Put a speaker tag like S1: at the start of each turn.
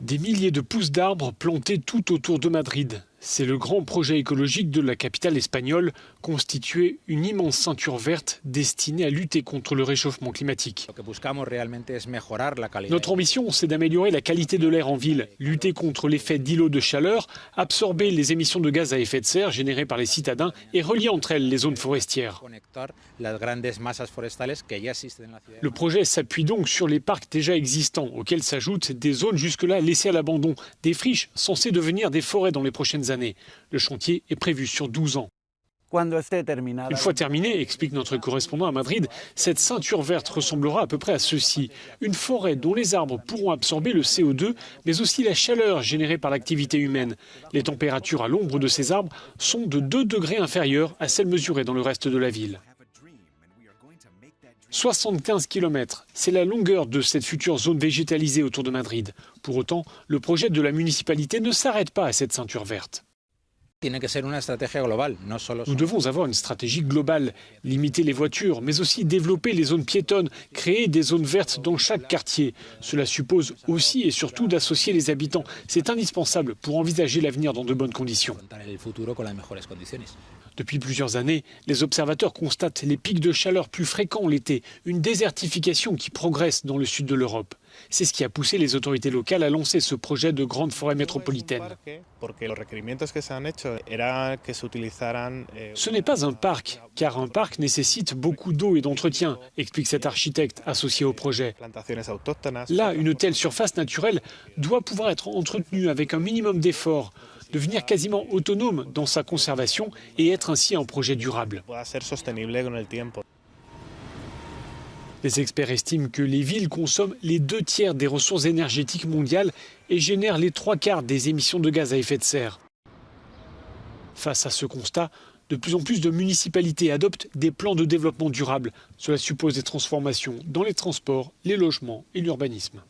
S1: Des milliers de pousses d'arbres plantés tout autour de Madrid. C'est le grand projet écologique de la capitale espagnole, constituer une immense ceinture verte destinée à lutter contre le réchauffement climatique. Notre ambition, c'est d'améliorer la qualité de l'air en ville, lutter contre l'effet d'îlot de chaleur, absorber les émissions de gaz à effet de serre générées par les citadins et relier entre elles les zones forestières. Le projet s'appuie donc sur les parcs déjà existants, auxquels s'ajoutent des zones jusque-là laissées à l'abandon, des friches censées devenir des forêts dans les prochaines années. Le chantier est prévu sur 12 ans. Une fois terminé, explique notre correspondant à Madrid, cette ceinture verte ressemblera à peu près à ceci. Une forêt dont les arbres pourront absorber le CO2, mais aussi la chaleur générée par l'activité humaine. Les températures à l'ombre de ces arbres sont de 2 degrés inférieures à celles mesurées dans le reste de la ville. 75 km, c'est la longueur de cette future zone végétalisée autour de Madrid. Pour autant, le projet de la municipalité ne s'arrête pas à cette ceinture verte. Nous devons avoir une stratégie globale, limiter les voitures, mais aussi développer les zones piétonnes, créer des zones vertes dans chaque quartier. Cela suppose aussi et surtout d'associer les habitants. C'est indispensable pour envisager l'avenir dans de bonnes conditions. Depuis plusieurs années, les observateurs constatent les pics de chaleur plus fréquents l'été, une désertification qui progresse dans le sud de l'Europe. C'est ce qui a poussé les autorités locales à lancer ce projet de grande forêt métropolitaine. Ce n'est pas un parc, car un parc nécessite beaucoup d'eau et d'entretien, explique cet architecte associé au projet. Là, une telle surface naturelle doit pouvoir être entretenue avec un minimum d'efforts, devenir quasiment autonome dans sa conservation et être ainsi un projet durable. Les experts estiment que les villes consomment les 2/3 des ressources énergétiques mondiales et génèrent les 3/4 des émissions de gaz à effet de serre. Face à ce constat, de plus en plus de municipalités adoptent des plans de développement durable. Cela suppose des transformations dans les transports, les logements et l'urbanisme.